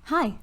Hi,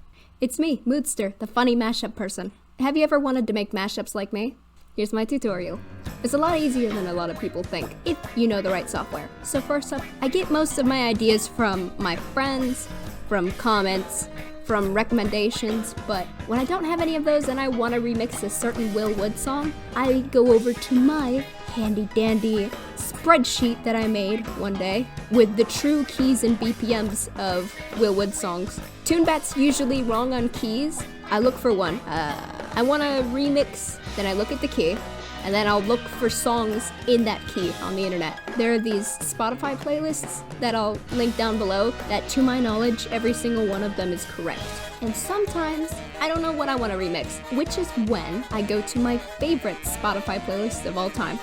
it's me, Moodster, the funny mashup person. Have you ever wanted to make mashups like me? Here's my tutorial. It's a lot easier than a lot of people think, if you know the right software. So first up, I get most of my ideas from my friends, from comments, from recommendations, but when I don't have any of those and I want to remix a certain Will Wood song, I go over to my handy dandy spreadsheet that I made one day with the true keys and BPMs of Will Wood songs. TuneBat's usually wrong on keys. I look for one. I want to remix, then I look at the key, and then I'll look for songs in that key on the internet. There are these Spotify playlists that I'll link down below that, to my knowledge, every single one of them is correct. And sometimes, I don't know what I want to remix, which is when I go to my favorite Spotify playlist of all time.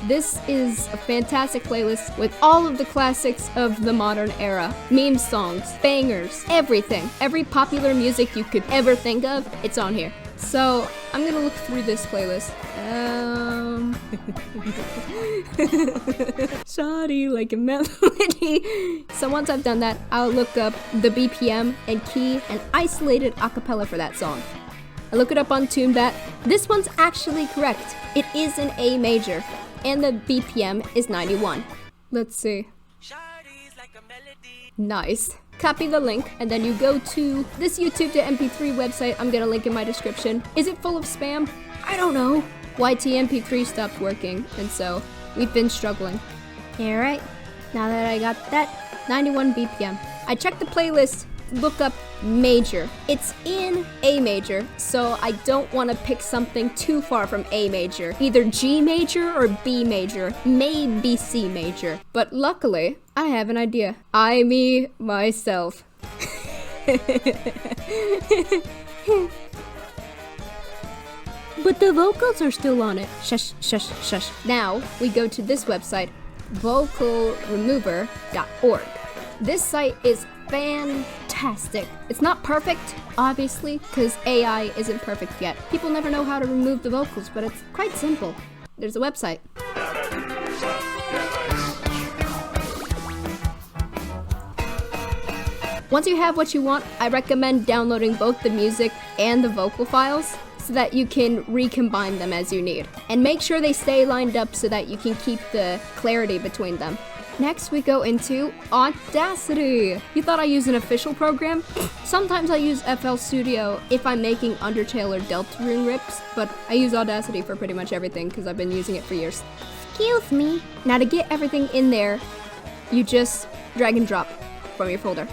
This is a fantastic playlist with all of the classics of the modern era. Meme songs, bangers, everything. Every popular music you could ever think of, it's on here. So, I'm gonna look through this playlist. Shoddy like a melody. So once I've done that, I'll look up the BPM and key and isolated acapella for that song. I look it up on TuneBat. This one's actually correct. It is an A major, and the BPM is 91. Let's see. Nice. Copy the link, and then you go to this YouTube to MP3 website I'm gonna link in my description. Is it full of spam? I don't know. YT MP3 stopped working, and so we've been struggling. Alright, now that I got that, 91 BPM. I checked the playlist, look up major. It's in A major, so I don't want to pick something too far from A major. Either G major or B major, maybe C major. But luckily, I have an idea. Me, myself. But the vocals are still on it. Shush, shush, shush. Now, we go to this website, vocalremover.org. This site is fantastic. It's not perfect, obviously, because AI isn't perfect yet. People never know how to remove the vocals, but it's quite simple. There's a website. Once you have what you want, I recommend downloading both the music and the vocal files so that you can recombine them as you need. And make sure they stay lined up so that you can keep the clarity between them. Next, we go into Audacity. You thought I used an official program? Sometimes I use FL Studio if I'm making Undertale or Deltarune rips, but I use Audacity for pretty much everything because I've been using it for years. Excuse me. Now to get everything in there, you just drag and drop from your folder.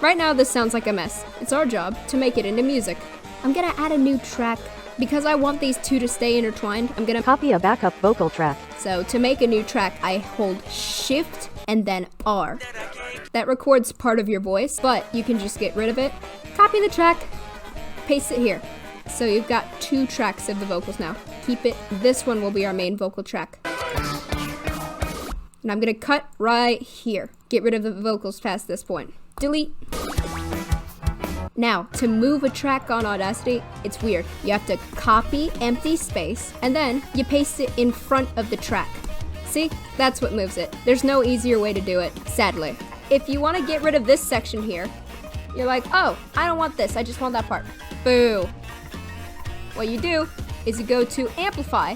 Right now, this sounds like a mess. It's our job to make it into music. I'm gonna add a new track. Because I want these two to stay intertwined, I'm gonna copy a backup vocal track. So to make a new track, I hold Shift and then R. That records part of your voice, but you can just get rid of it. Copy the track, paste it here. So you've got two tracks of the vocals now. Keep it. This one will be our main vocal track. And I'm gonna cut right here. Get rid of the vocals past this point. Delete. Now, to move a track on Audacity, it's weird. You have to copy empty space, and then you paste it in front of the track. See? That's what moves it. There's no easier way to do it, sadly. If you want to get rid of this section here, you're like, oh, I don't want this, I just want that part. Boo. What you do is you go to Amplify.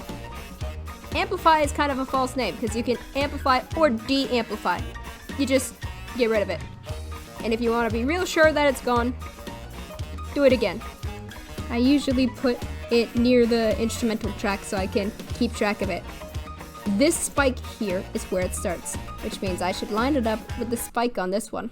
Amplify is kind of a false name, because you can amplify or de-amplify. You just get rid of it. And if you want to be real sure that it's gone, do it again. I usually put it near the instrumental track so I can keep track of it. This spike here is where it starts, which means I should line it up with the spike on this one.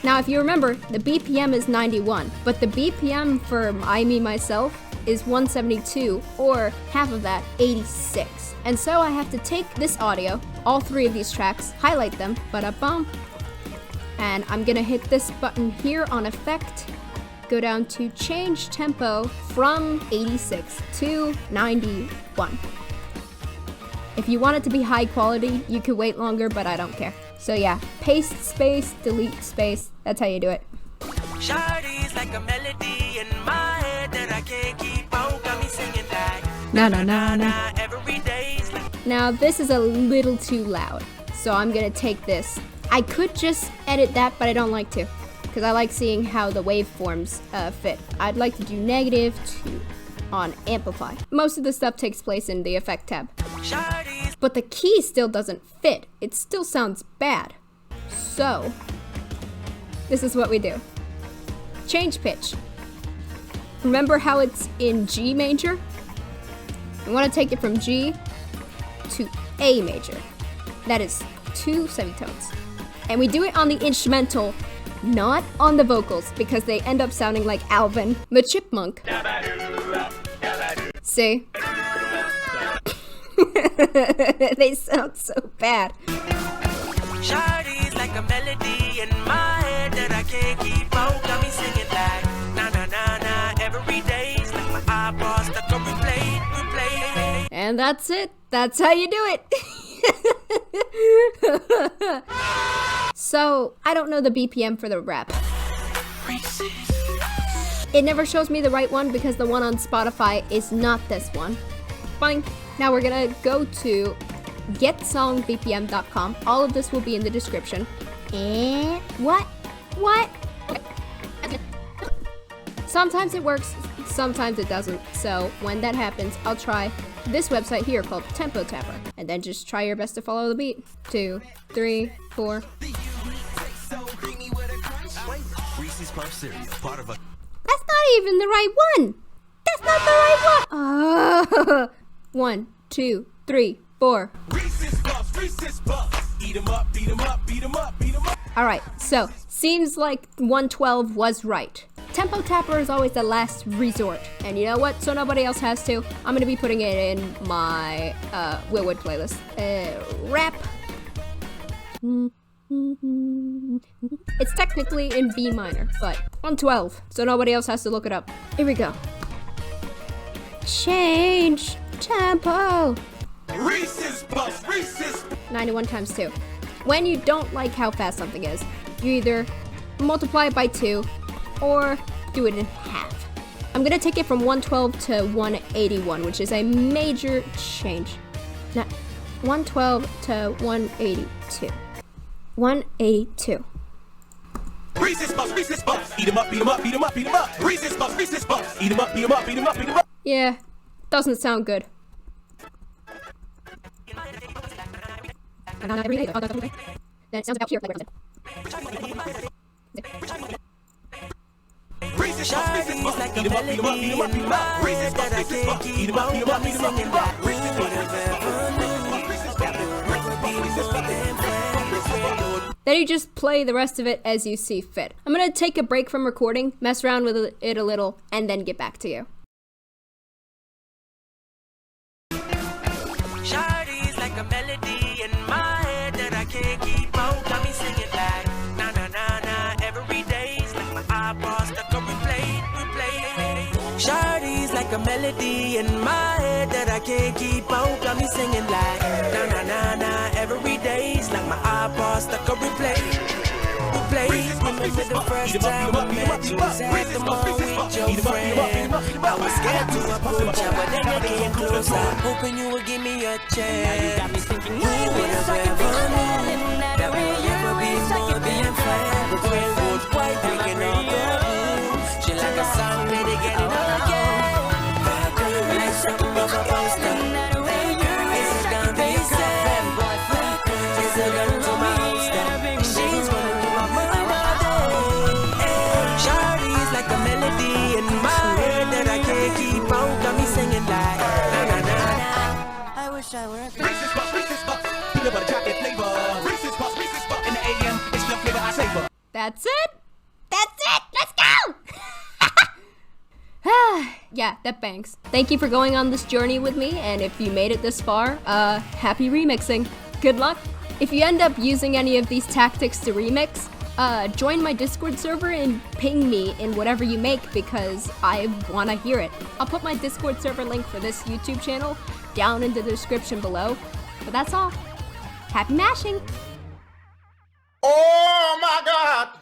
Now if you remember, the BPM is 91, but the BPM for Me, Myself is 172, or half of that, 86. And so I have to take this audio, all three of these tracks, highlight them, ba-da-bum, and I'm gonna hit this button here on Effect, go down to Change Tempo from 86 to 91. If you want it to be high quality, you could wait longer, but I don't care. So yeah, paste space, delete space, that's how you do it. Like a melody in my head that I can't keep out, got me singing like na na na na every day. Now this is a little too loud, so I'm gonna take this. I could just edit that, but I don't like to, because I like seeing how the waveforms fit. I'd like to do -2 on amplify. Most of the stuff takes place in the effect tab. But the key still doesn't fit. It still sounds bad. So, this is what we do. Change pitch. Remember how it's in G major? I want to take it from G to A major. That is 2 semitones. And we do it on the instrumental, not on the vocals, because they end up sounding like Alvin the Chipmunk. See? They sound so bad. Shawty's like a melody in my head that I can't keep out. Got me singing like na na na na every day's like my eyeballs stuck on replay. And that's it. That's how you do it. So, I don't know the BPM for the rap. It never shows me the right one because the one on Spotify is not this one. Fine. Now we're gonna go to getsongbpm.com. All of this will be in the description. And what? Sometimes it works, sometimes it doesn't. So when that happens, I'll try this website here called Tempo Tapper. And then just try your best to follow the beat. 2, 3, 4. That's not even the right one. That's not the right one. 1, 2, 3, 4. Alright, so seems like 112 was right. Tempo Tapper is always the last resort. And you know what? So nobody else has to. I'm gonna be putting it in my weewoo playlist. Rap. It's technically in B minor, but 112, so nobody else has to look it up. Here we go. Change tempo. Reeses. 91 times 2. When you don't like how fast something is, you either multiply it by 2 or do it in half. I'm gonna take it from 112 to 181, which is a major change. Now, 112 to 182. 182. Reeses puffs, eat 'em up, beat 'em up, beat 'em up, beat 'em up. Reeses puffs, eat 'em up, beat 'em up, beat 'em up, beat 'em up. Yeah, doesn't sound good. That sounds about here. Shawty's like a melody in my head that I can't keep out. Got me singing like Then you just play the rest of it as you see fit. I'm gonna take a break from recording, mess around with it a little, and then get back to you. Shawty's like a melody in my head that I can't keep out. Got me singing like na na na na every day's like my eyeballs stuck on replay. Shawty's like a melody in my head that I can't keep out. Got me singing like na na na na every day's like my eyeballs stuck on replay. Remember the first time I met you was at the mall with your friend. I was scared to approach you, but then you came closer, hoping you would give me a chance. You got me thinking, who would have ever known that we'll ever be more than friends? The railroad's white, breaking all the rules. She like a song, ready getting up again. Like something of a poster. Is it gonna be sad? Is it gonna do my hoster? She's gonna do my mind all day. Shawty's like a melody in my head that I can't keep out. Got me singing like na na na. I wish I were a Reeses puffs, peanut butter chocolate flavor. Reeses puffs, in the AM, it's the flavor I savor. That's it? That's it! Let's go! Yeah, that bangs. Thank you for going on this journey with me, and if you made it this far, happy remixing. Good luck. If you end up using any of these tactics to remix, join my Discord server and ping me in whatever you make because I want to hear it. I'll put my Discord server link for this YouTube channel down in the description below. But that's all. Happy mashing! Oh my God!